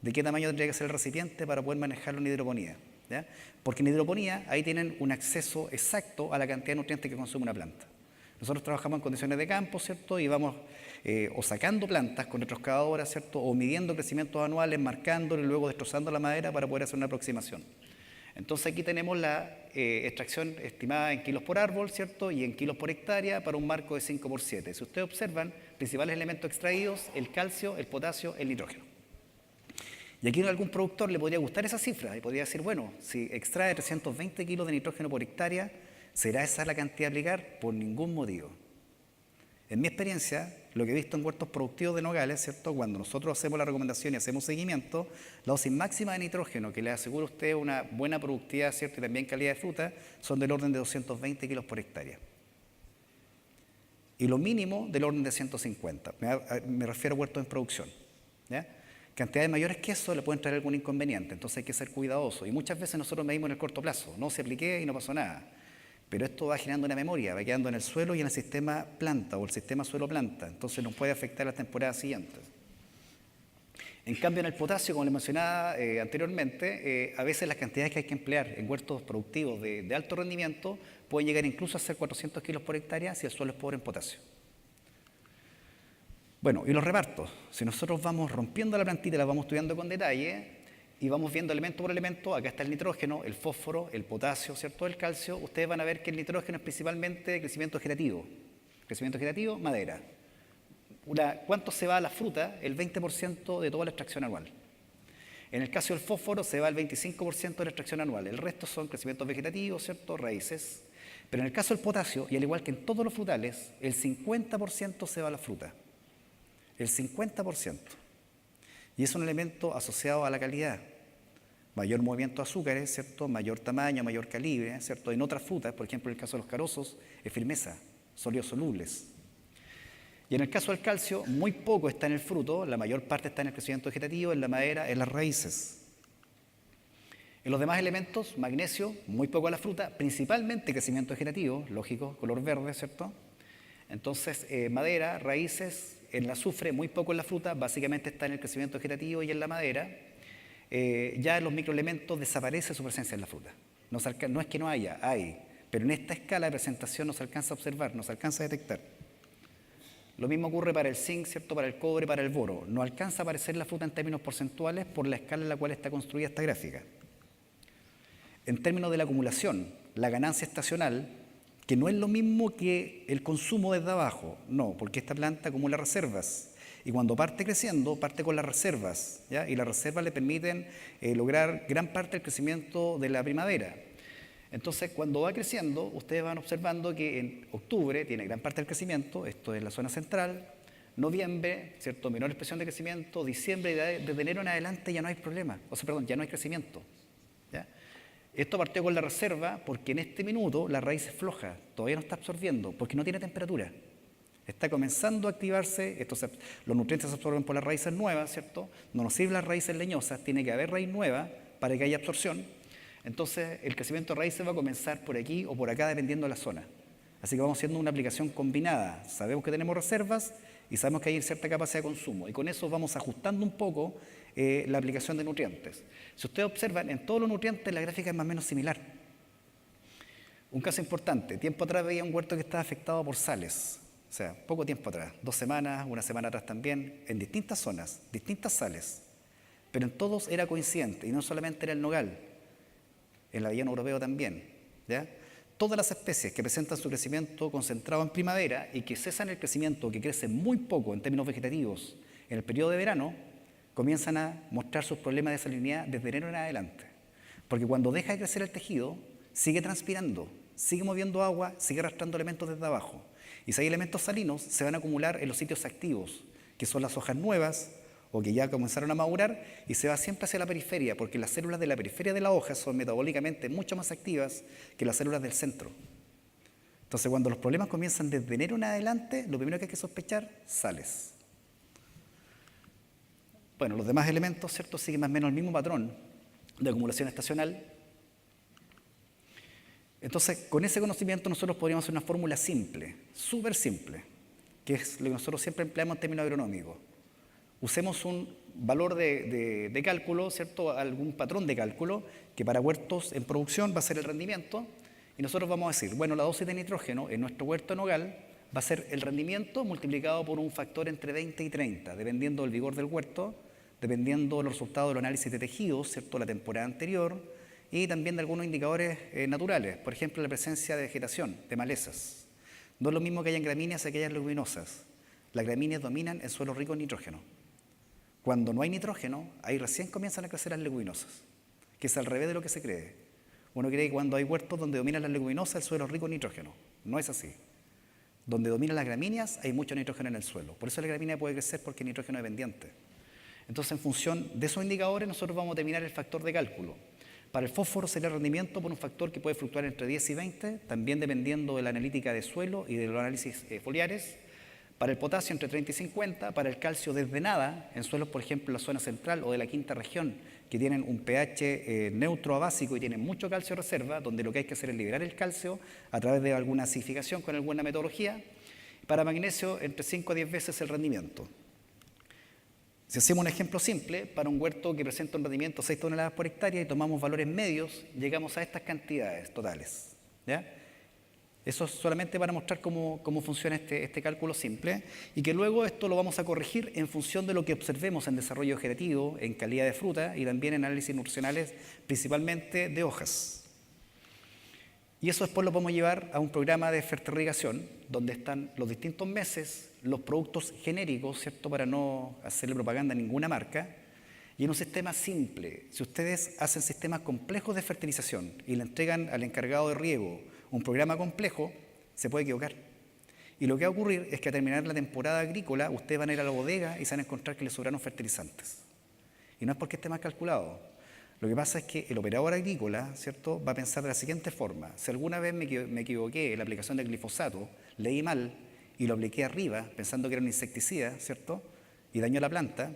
¿De qué tamaño tendría que ser el recipiente para poder manejarlo en hidroponía? ¿Ya? Porque en hidroponía ahí tienen un acceso exacto a la cantidad de nutrientes que consume una planta. Nosotros trabajamos en condiciones de campo, ¿cierto? Y vamos o sacando plantas con retroexcavadoras, ¿cierto? O midiendo crecimientos anuales, marcándolo y luego destrozando la madera para poder hacer una aproximación. Entonces aquí tenemos la extracción estimada en kilos por árbol, ¿cierto? Y en kilos por hectárea para un marco de 5x7. Si ustedes observan, principales elementos extraídos, el calcio, el potasio, el nitrógeno. Y aquí a algún productor le podría gustar esa cifra y podría decir, bueno, si extrae 320 kilos de nitrógeno por hectárea, ¿será esa la cantidad a aplicar? Por ningún motivo. En mi experiencia, lo que he visto en huertos productivos de nogales, ¿cierto?, cuando nosotros hacemos la recomendación y hacemos seguimiento, la dosis máxima de nitrógeno que le asegura a usted una buena productividad, ¿cierto?, y también calidad de fruta, son del orden de 220 kilos por hectárea. Y lo mínimo del orden de 150. Me refiero a huertos en producción, ¿ya? Cantidades mayores que eso le pueden traer algún inconveniente, entonces hay que ser cuidadoso. Y muchas veces nosotros medimos en el corto plazo, no se apliqué y no pasó nada. Pero esto va generando una memoria, va quedando en el suelo y en el sistema planta o el sistema suelo-planta, entonces nos puede afectar las temporadas siguientes. En cambio, en el potasio, como les mencionaba anteriormente, a veces las cantidades que hay que emplear en huertos productivos de alto rendimiento pueden llegar incluso a ser 400 kilos por hectárea si el suelo es pobre en potasio. Bueno, y los repartos. Si nosotros vamos rompiendo la plantita, la vamos estudiando con detalle y vamos viendo elemento por elemento, acá está el nitrógeno, el fósforo, el potasio, ¿cierto?, el calcio, ustedes van a ver que el nitrógeno es principalmente crecimiento vegetativo. Crecimiento vegetativo, madera. ¿Cuánto se va a la fruta? El 20% de toda la extracción anual. En el caso del fósforo se va el 25% de la extracción anual. El resto son crecimientos vegetativos, ¿cierto?, raíces. Pero en el caso del potasio, y al igual que en todos los frutales, el 50% se va a la fruta. El 50%. Y es un elemento asociado a la calidad. Mayor movimiento de azúcares, ¿cierto?, mayor tamaño, mayor calibre, ¿cierto? En otras frutas, por ejemplo, en el caso de los carozos, es firmeza, sólidos solubles. Y en el caso del calcio, muy poco está en el fruto, la mayor parte está en el crecimiento vegetativo, en la madera, en las raíces. En los demás elementos, magnesio, muy poco a la fruta, principalmente crecimiento vegetativo, lógico, color verde, ¿cierto? Entonces, madera, raíces, en el azufre, muy poco en la fruta, básicamente está en el crecimiento vegetativo y en la madera. Ya en los microelementos desaparece su presencia en la fruta. No es que no haya, hay, pero en esta escala de presentación no se alcanza a observar, no se alcanza a detectar. Lo mismo ocurre para el zinc, ¿cierto?, para el cobre, para el boro. No alcanza a aparecer la fruta en términos porcentuales por la escala en la cual está construida esta gráfica. En términos de la acumulación, la ganancia estacional, que no es lo mismo que el consumo desde abajo, no, porque esta planta acumula reservas. Y cuando parte creciendo, parte con las reservas, ¿ya? Y las reservas le permiten lograr gran parte del crecimiento de la primavera. Entonces, cuando va creciendo, ustedes van observando que en octubre tiene gran parte del crecimiento, esto es la zona central, noviembre, ¿cierto?, menor expresión de crecimiento, diciembre, desde enero en adelante ya no hay problema, ya no hay crecimiento, ¿ya? Esto partió con la reserva porque en este minuto la raíz es floja, todavía no está absorbiendo, porque no tiene temperatura. Está comenzando a activarse, los nutrientes se absorben por las raíces nuevas, ¿cierto? No nos sirven las raíces leñosas, tiene que haber raíz nueva para que haya absorción. Entonces, el crecimiento de raíces va a comenzar por aquí o por acá, dependiendo de la zona. Así que vamos haciendo una aplicación combinada. Sabemos que tenemos reservas y sabemos que hay cierta capacidad de consumo. Y con eso vamos ajustando un poco la aplicación de nutrientes. Si ustedes observan, en todos los nutrientes la gráfica es más o menos similar. Un caso importante, tiempo atrás veía un huerto que estaba afectado por sales. O sea, poco tiempo atrás, 2 semanas, una semana atrás también, en distintas zonas, distintas sales. Pero en todos era coincidente, y no solamente era el nogal, el avellano europeo también, ¿ya? Todas las especies que presentan su crecimiento concentrado en primavera y que cesan el crecimiento, que crece muy poco en términos vegetativos en el periodo de verano, comienzan a mostrar sus problemas de salinidad desde enero en adelante. Porque cuando deja de crecer el tejido, sigue transpirando, sigue moviendo agua, sigue arrastrando elementos desde abajo. Y si hay elementos salinos, se van a acumular en los sitios activos, que son las hojas nuevas o que ya comenzaron a madurar, y se va siempre hacia la periferia, porque las células de la periferia de la hoja son metabólicamente mucho más activas que las células del centro. Entonces, cuando los problemas comienzan desde enero en adelante, lo primero que hay que sospechar, sales. Bueno, los demás elementos, ¿cierto?, siguen más o menos el mismo patrón de acumulación estacional. Entonces, con ese conocimiento nosotros podríamos hacer una fórmula simple, súper simple, que es lo que nosotros siempre empleamos en términos agronómicos. Usemos un valor de cálculo, ¿cierto?, algún patrón de cálculo, que para huertos en producción va a ser el rendimiento, y nosotros vamos a decir, bueno, la dosis de nitrógeno en nuestro huerto nogal va a ser el rendimiento multiplicado por un factor entre 20 y 30, dependiendo del vigor del huerto, dependiendo de los resultados del análisis de tejidos, ¿cierto?, la temporada anterior, y también de algunos indicadores naturales, por ejemplo, la presencia de vegetación, de malezas. No es lo mismo que hayan gramíneas que hayan leguminosas. Las gramíneas dominan en suelos ricos en nitrógeno. Cuando no hay nitrógeno, ahí recién comienzan a crecer las leguminosas, que es al revés de lo que se cree. Uno cree que cuando hay huertos donde dominan las leguminosas, el suelo es rico en nitrógeno. No es así. Donde dominan las gramíneas, hay mucho nitrógeno en el suelo. Por eso la gramínea puede crecer porque es nitrógeno dependiente. Entonces, en función de esos indicadores, nosotros vamos a determinar el factor de cálculo. Para el fósforo sería el rendimiento por un factor que puede fluctuar entre 10 y 20, también dependiendo de la analítica de suelo y de los análisis foliares. Para el potasio entre 30 y 50, para el calcio desde nada, en suelos, por ejemplo, en la zona central o de la quinta región, que tienen un pH neutro a básico y tienen mucho calcio reserva, donde lo que hay que hacer es liberar el calcio a través de alguna acidificación con alguna metodología. Para magnesio, entre 5 a 10 veces el rendimiento. Si hacemos un ejemplo simple, para un huerto que presenta un rendimiento de 6 toneladas por hectárea y tomamos valores medios, llegamos a estas cantidades totales, ¿ya? Eso es solamente para mostrar cómo funciona este cálculo simple, y que luego esto lo vamos a corregir en función de lo que observemos en desarrollo vegetativo, en calidad de fruta y también en análisis nutricionales, principalmente de hojas. Y eso después lo podemos llevar a un programa de fertirrigación, donde están los distintos meses, los productos genéricos, ¿cierto?, para no hacerle propaganda a ninguna marca, y en un sistema simple. Si ustedes hacen sistemas complejos de fertilización y le entregan al encargado de riego un programa complejo, se puede equivocar. Y lo que va a ocurrir es que a terminar la temporada agrícola, ustedes van a ir a la bodega y se van a encontrar que les sobraron fertilizantes. Y no es porque esté mal calculado. Lo que pasa es que el operador agrícola, ¿cierto?, va a pensar de la siguiente forma. Si alguna vez me equivoqué en la aplicación de glifosato, leí mal y lo apliqué arriba, pensando que era un insecticida, ¿cierto?, y dañó la planta,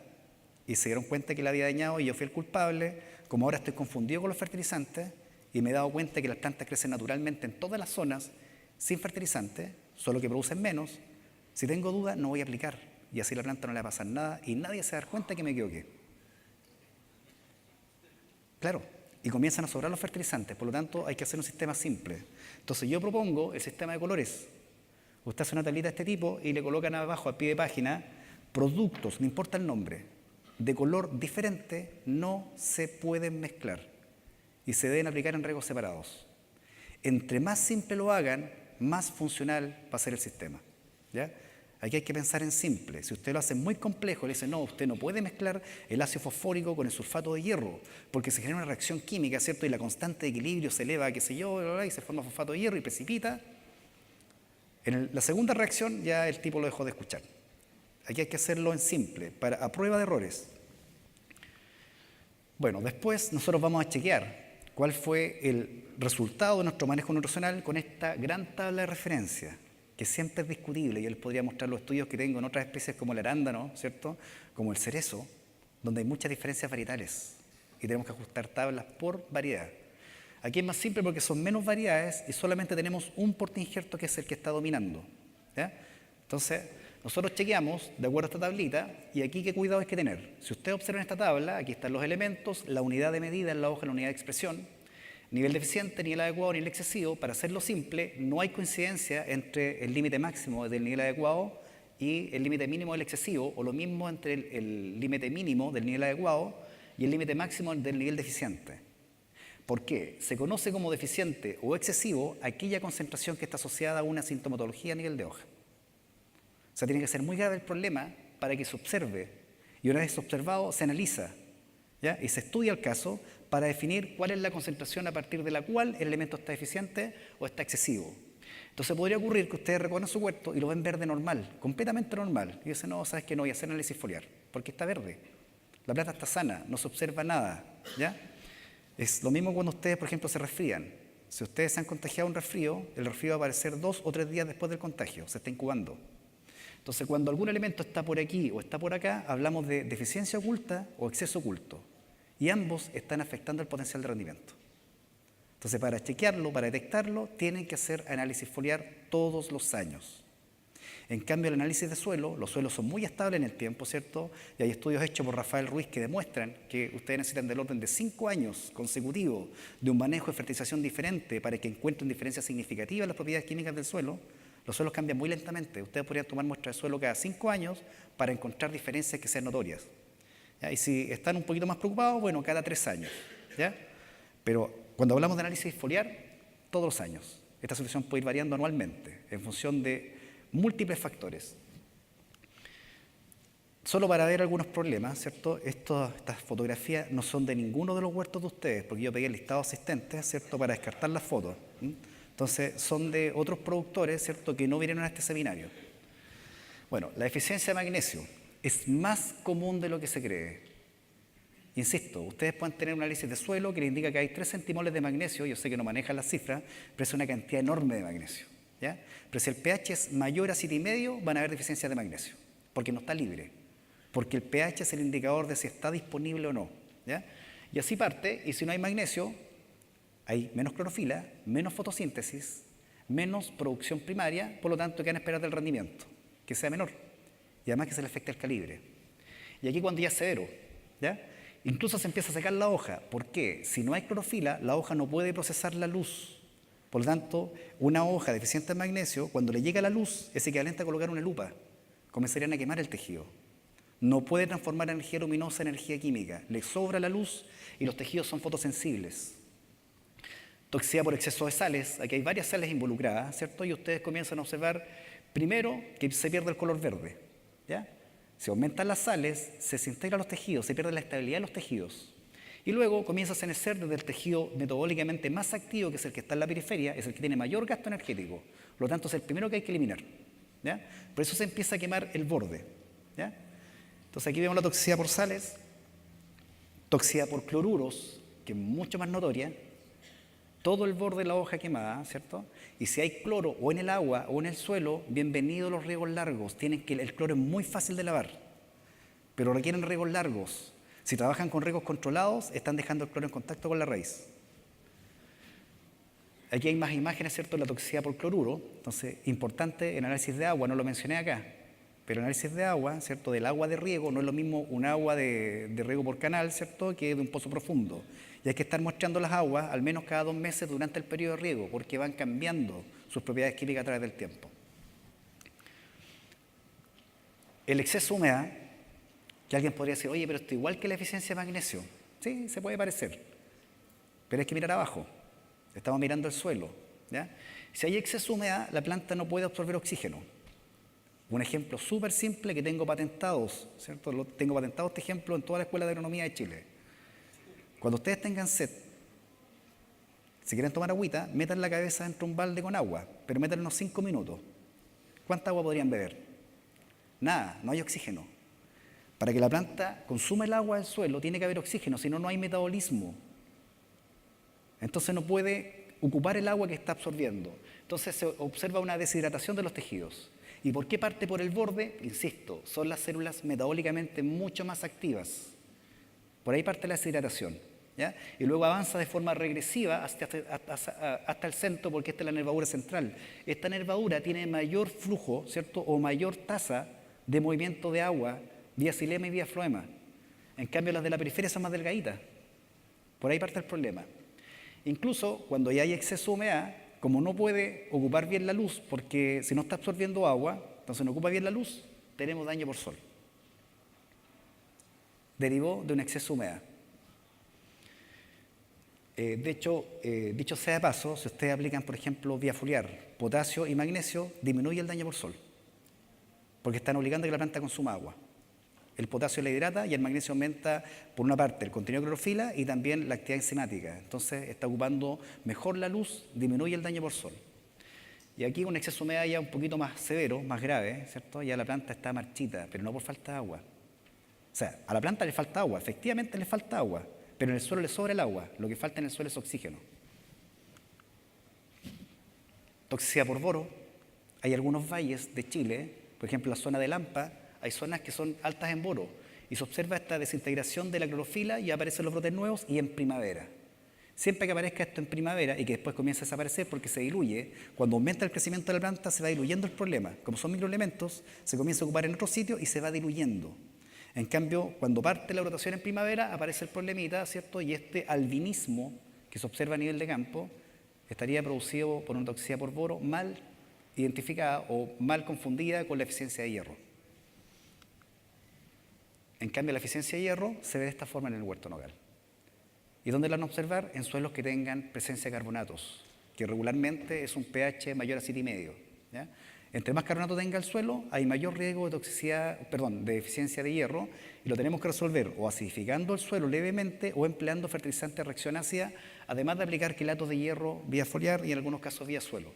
y se dieron cuenta que la había dañado y yo fui el culpable, como ahora estoy confundido con los fertilizantes, y me he dado cuenta que las plantas crecen naturalmente en todas las zonas sin fertilizantes, solo que producen menos. Si tengo duda, no voy a aplicar, y así a la planta no le va a pasar nada y nadie se va a dar cuenta que me equivoqué. Claro, y comienzan a sobrar los fertilizantes, por lo tanto hay que hacer un sistema simple. Entonces yo propongo el sistema de colores. Usted hace una tablita de este tipo y le colocan abajo al pie de página productos, no importa el nombre, de color diferente no se pueden mezclar y se deben aplicar en riegos separados. Entre más simple lo hagan, más funcional va a ser el sistema, ¿ya? Aquí hay que pensar en simple. Si usted lo hace muy complejo, le dice, no, usted no puede mezclar el ácido fosfórico con el sulfato de hierro, porque se genera una reacción química, ¿cierto? Y la constante de equilibrio se eleva, qué sé yo, y se forma fosfato de hierro y precipita. En la segunda reacción ya el tipo lo dejó de escuchar. Aquí hay que hacerlo en simple, a prueba de errores. Bueno, después nosotros vamos a chequear cuál fue el resultado de nuestro manejo nutricional con esta gran tabla de referencia, que siempre es discutible. Yo les podría mostrar los estudios que tengo en otras especies como el arándano, ¿cierto?, como el cerezo, donde hay muchas diferencias varietales y tenemos que ajustar tablas por variedad. Aquí es más simple porque son menos variedades y solamente tenemos un portainjerto que es el que está dominando, ¿ya? Entonces, nosotros chequeamos de acuerdo a esta tablita y aquí qué cuidado hay que tener. Si ustedes observan esta tabla, aquí están los elementos, la unidad de medida en la hoja, la unidad de expresión, nivel deficiente, nivel adecuado, nivel excesivo. Para hacerlo simple, no hay coincidencia entre el límite máximo del nivel adecuado y el límite mínimo del excesivo, o lo mismo entre el límite mínimo del nivel adecuado y el límite máximo del nivel deficiente. ¿Por qué? Se conoce como deficiente o excesivo aquella concentración que está asociada a una sintomatología a nivel de hoja. O sea, tiene que ser muy grave el problema para que se observe Y una vez observado, se analiza, ¿ya? Y se estudia el caso para definir cuál es la concentración a partir de la cual el elemento está deficiente o está excesivo. Entonces podría ocurrir que ustedes recorran su huerto y lo ven verde normal, completamente normal. Y dicen, no, sabes que no voy a hacer análisis foliar, porque está verde. La planta está sana, no se observa nada, ¿ya? Es lo mismo cuando ustedes, por ejemplo, se resfrían. Si ustedes se han contagiado un resfrío, el resfrío va a aparecer 2 o 3 días después del contagio, se está incubando. Entonces, cuando algún elemento está por aquí o está por acá, hablamos de deficiencia oculta o exceso oculto. Y ambos están afectando el potencial de rendimiento. Entonces, para chequearlo, para detectarlo, tienen que hacer análisis foliar todos los años. En cambio, el análisis de suelo, los suelos son muy estables en el tiempo, ¿cierto? Y hay estudios hechos por Rafael Ruiz que demuestran que ustedes necesitan del orden de 5 años consecutivos de un manejo de fertilización diferente para que encuentren diferencias significativas en las propiedades químicas del suelo. Los suelos cambian muy lentamente. Ustedes podrían tomar muestras de suelo cada 5 años para encontrar diferencias que sean notorias, ¿ya? Y si están un poquito más preocupados, bueno, cada 3 años, ¿ya? Pero cuando hablamos de análisis foliar, todos los años. Esta solución puede ir variando anualmente en función de múltiples factores. Solo para ver algunos problemas, ¿cierto? Estas fotografías no son de ninguno de los huertos de ustedes, porque yo pegué el listado de asistentes, ¿cierto?, para descartar las fotos. Entonces, son de otros productores, ¿cierto?, que no vinieron a este seminario. Bueno, la deficiencia de magnesio es más común de lo que se cree. Insisto, ustedes pueden tener un análisis de suelo que le indica que hay 3 centimoles de magnesio, yo sé que no manejan las cifras, pero es una cantidad enorme de magnesio, ¿ya? Pero si el pH es mayor a 7,5, van a haber deficiencia de magnesio, porque no está libre, porque el pH es el indicador de si está disponible o no, ¿ya? Y así parte, y si no hay magnesio, hay menos clorofila, menos fotosíntesis, menos producción primaria, por lo tanto, ¿qué van a esperar del rendimiento? Que sea menor, y además que se le afecte el calibre. Y aquí cuando ya es severo, ¿ya? Incluso se empieza a secar la hoja. ¿Por qué? Si no hay clorofila, la hoja no puede procesar la luz. Por lo tanto, una hoja deficiente en magnesio, cuando le llega la luz, es equivalente a colocar una lupa. Comenzarían a quemar el tejido. No puede transformar energía luminosa en energía química. Le sobra la luz y los tejidos son fotosensibles. Toxicidad por exceso de sales. Aquí hay varias sales involucradas, ¿cierto? Y ustedes comienzan a observar, primero, que se pierde el color verde, ¿ya? Se aumentan las sales, se desintegran los tejidos, se pierde la estabilidad de los tejidos. Y luego comienza a senecer desde el tejido metabólicamente más activo, que es el que está en la periferia, es el que tiene mayor gasto energético. Por lo tanto, es el primero que hay que eliminar, ¿ya? Por eso se empieza a quemar el borde, ¿ya? Entonces aquí vemos la toxicidad por sales, toxicidad por cloruros, que es mucho más notoria, todo el borde de la hoja quemada, ¿cierto? Y si hay cloro o en el agua o en el suelo, bienvenidos los riegos largos. El cloro es muy fácil de lavar, pero requieren riegos largos. Si trabajan con riegos controlados, están dejando el cloro en contacto con la raíz. Aquí hay más imágenes, ¿cierto?, de la toxicidad por cloruro. Entonces, importante el análisis de agua, no lo mencioné acá, pero el análisis de agua, ¿cierto?, del agua de riego, no es lo mismo un agua de riego por canal, ¿cierto?, que de un pozo profundo. Y hay que estar muestreando las aguas al menos cada 2 meses durante el periodo de riego, porque van cambiando sus propiedades químicas a través del tiempo. El exceso de humedad, que alguien podría decir, oye, pero esto igual que la eficiencia de magnesio. Sí, se puede parecer, pero hay que mirar abajo. Estamos mirando el suelo, ¿ya? Si hay exceso de humedad, la planta no puede absorber oxígeno. Un ejemplo súper simple que tengo patentados, ¿cierto? Tengo patentado este ejemplo en toda la Escuela de Agronomía de Chile. Cuando ustedes tengan sed, si quieren tomar agüita, metan la cabeza dentro de un balde con agua, pero metan unos 5 minutos. ¿Cuánta agua podrían beber? Nada, no hay oxígeno. Para que la planta consuma el agua del suelo, tiene que haber oxígeno, si no, no hay metabolismo. Entonces no puede ocupar el agua que está absorbiendo. Entonces se observa una deshidratación de los tejidos. ¿Y por qué parte por el borde? Insisto, son las células metabólicamente mucho más activas. Por ahí parte la deshidratación, ¿ya? Y luego avanza de forma regresiva hasta el centro, porque esta es la nervadura central. Esta nervadura tiene mayor flujo, ¿cierto?, o mayor tasa de movimiento de agua vía xilema y vía floema. En cambio, las de la periferia son más delgaditas. Por ahí parte el problema. Incluso cuando ya hay exceso de humedad, como no puede ocupar bien la luz, porque si no está absorbiendo agua, entonces no ocupa bien la luz, tenemos daño por sol. Derivó de un exceso de humedad. De hecho, dicho sea de paso, si ustedes aplican, por ejemplo, vía foliar, potasio y magnesio, disminuye el daño por sol, porque están obligando a que la planta consuma agua. el potasio la hidrata y el magnesio aumenta, por una parte, el contenido de clorofila y también la actividad enzimática. Entonces está ocupando mejor la luz, disminuye el daño por sol. Y aquí un exceso de humedad ya un poquito más severo, más grave, ¿cierto? Ya la planta está marchita, pero no por falta de agua. O sea, a la planta le falta agua, efectivamente le falta agua, pero en el suelo le sobra el agua, lo que falta en el suelo es oxígeno. Toxicidad por boro. Hay algunos valles de Chile, por ejemplo la zona de Lampa, hay zonas que son altas en boro y se observa esta desintegración de la clorofila y aparecen los brotes nuevos y en primavera. Siempre que aparezca esto en primavera y que después comience a desaparecer porque se diluye, cuando aumenta el crecimiento de la planta se va diluyendo el problema. Como son microelementos, se comienza a ocupar en otro sitio y se va diluyendo. En cambio, cuando parte la brotación en primavera, aparece el problemita, ¿cierto? Y este albinismo que se observa a nivel de campo estaría producido por una toxicidad por boro mal identificada o mal confundida con la eficiencia de hierro. En cambio, la eficiencia de hierro se ve de esta forma en el huerto nogal. ¿Y dónde la van a observar? En suelos que tengan presencia de carbonatos, que regularmente es un pH mayor a 7,5. ¿Ya? Entre más carbonato tenga el suelo, hay mayor riesgo de toxicidad, de eficiencia de hierro, y lo tenemos que resolver o acidificando el suelo levemente o empleando fertilizantes de reacción ácida, además de aplicar quelatos de hierro vía foliar y en algunos casos vía suelo.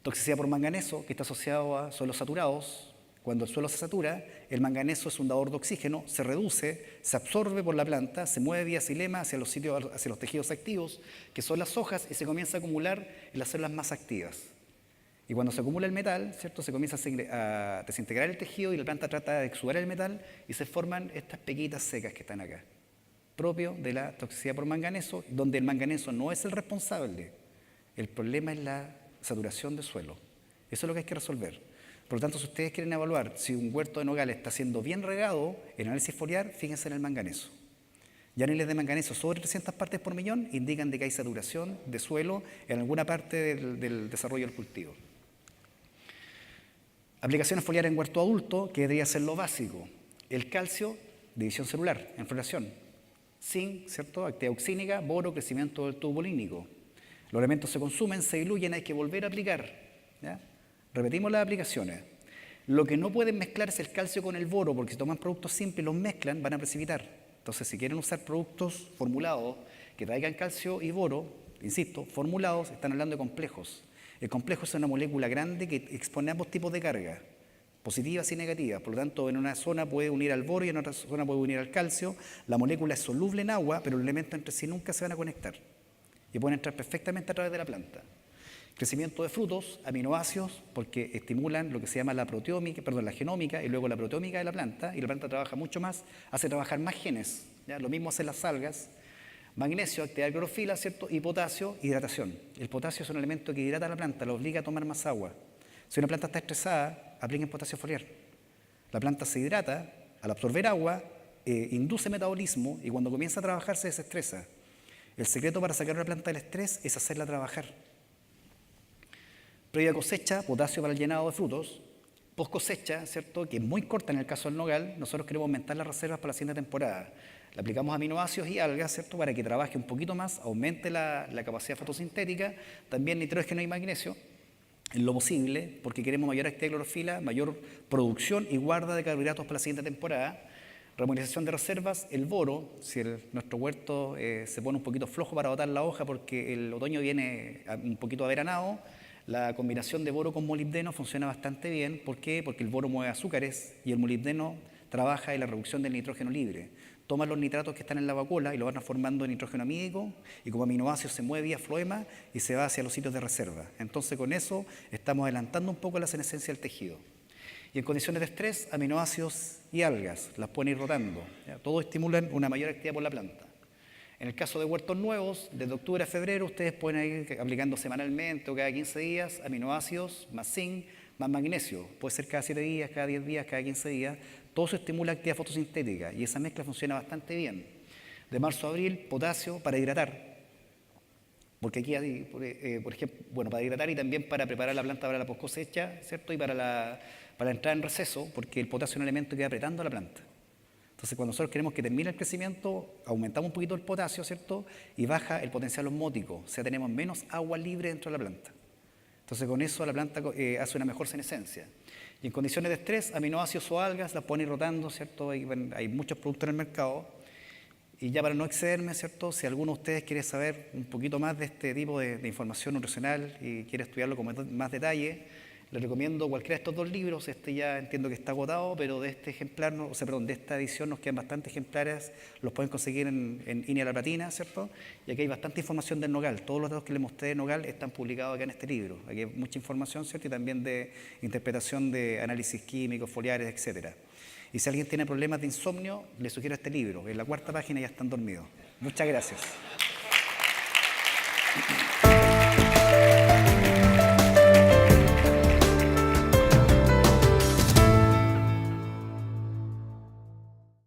Toxicidad por manganeso, que está asociado a suelos saturados. Cuando el suelo se satura, el manganeso es un dador de oxígeno, se reduce, se absorbe por la planta, se mueve vía xilema hacia los tejidos activos, que son las hojas, y se comienza a acumular en las células más activas. Y cuando se acumula el metal, ¿cierto? Se comienza a desintegrar el tejido y la planta trata de exudar el metal y se forman estas pequitas secas que están acá, propio de la toxicidad por manganeso, donde el manganeso no es el responsable. El problema es la saturación de suelo. Eso es lo que hay que resolver. Por lo tanto, si ustedes quieren evaluar si un huerto de nogales está siendo bien regado, el análisis foliar, fíjense en el manganeso. Ya niveles de manganeso sobre 300 partes por millón indican de que hay saturación de suelo en alguna parte del desarrollo del cultivo. Aplicaciones foliares en huerto adulto, que debería ser lo básico. El calcio, división celular, en floración. Zinc, ¿cierto? Actividad oxínica, boro, crecimiento del tubo polínico. Los elementos se consumen, se diluyen, hay que volver a aplicar. ¿Ya? Repetimos las aplicaciones. Lo que no pueden mezclar es el calcio con el boro, porque si toman productos simples y los mezclan, van a precipitar. Entonces, si quieren usar productos formulados que traigan calcio y boro, insisto, formulados, están hablando de complejos. El complejo es una molécula grande que expone ambos tipos de carga, positivas y negativas. Por lo tanto, en una zona puede unir al boro y en otra zona puede unir al calcio. La molécula es soluble en agua, pero los elementos entre sí nunca se van a conectar y pueden entrar perfectamente a través de la planta. Crecimiento de frutos, aminoácidos, porque estimulan lo que se llama la genómica y luego la proteómica de la planta, y la planta trabaja mucho más, hace trabajar más genes. ¿Ya? Lo mismo hacen las algas. Magnesio, actividad de clorofila, ¿cierto? Y potasio, hidratación. El potasio es un elemento que hidrata a la planta, la obliga a tomar más agua. Si una planta está estresada, apliquen potasio foliar. La planta se hidrata, al absorber agua, induce metabolismo y cuando comienza a trabajar se desestresa. El secreto para sacar a una planta del estrés es hacerla trabajar. Previa cosecha, potasio para el llenado de frutos. Post cosecha, ¿cierto? Que es muy corta en el caso del nogal, nosotros queremos aumentar las reservas para la siguiente temporada. Le aplicamos aminoácidos y algas, ¿cierto? Para que trabaje un poquito más, aumente la capacidad fotosintética, también nitrógeno y magnesio, en lo posible, porque queremos mayor actividad de clorofila, mayor producción y guarda de carbohidratos para la siguiente temporada. Remuneración de reservas, el boro, si nuestro huerto se pone un poquito flojo para botar la hoja porque el otoño viene un poquito averanado, la combinación de boro con molibdeno funciona bastante bien. ¿Por qué? Porque el boro mueve azúcares y el molibdeno trabaja en la reducción del nitrógeno libre. Toma los nitratos que están en la vacuola y lo van transformando en nitrógeno amídico y como aminoácido se mueve vía floema y se va hacia los sitios de reserva. Entonces con eso estamos adelantando un poco la senescencia del tejido. Y en condiciones de estrés, aminoácidos y algas las pueden ir rotando. ¿Ya? Todos estimulan una mayor actividad por la planta. En el caso de huertos nuevos, desde octubre a febrero, ustedes pueden ir aplicando semanalmente o cada 15 días aminoácidos, más zinc, más magnesio. Puede ser cada 7 días, cada 10 días, cada 15 días. Todo eso estimula actividad fotosintética y esa mezcla funciona bastante bien. De marzo a abril, potasio para hidratar. Porque aquí, por ejemplo, para hidratar y también para preparar la planta para la post cosecha, ¿cierto? Y para entrar en receso, porque el potasio es un elemento que va apretando a la planta. Entonces, cuando nosotros queremos que termine el crecimiento, aumentamos un poquito el potasio, ¿cierto? Y baja el potencial osmótico, o sea, tenemos menos agua libre dentro de la planta. Entonces, con eso la planta hace una mejor senescencia. Y en condiciones de estrés, aminoácidos o algas las pueden ir rotando, ¿cierto? Hay muchos productos en el mercado. Y ya para no excederme, ¿cierto? Si alguno de ustedes quiere saber un poquito más de este tipo de información nutricional y quiere estudiarlo con más detalle, les recomiendo cualquiera de estos dos libros. Este ya entiendo que está agotado, pero de este ejemplar, de esta edición nos quedan bastantes ejemplares. Los pueden conseguir en INEA La Platina, ¿cierto? Y aquí hay bastante información del nogal. Todos los datos que les mostré de nogal están publicados acá en este libro. Aquí hay mucha información, ¿cierto? Y también de interpretación de análisis químicos, foliares, etcétera. Y si alguien tiene problemas de insomnio, le sugiero este libro. En la 4ª página ya están dormidos. Muchas gracias.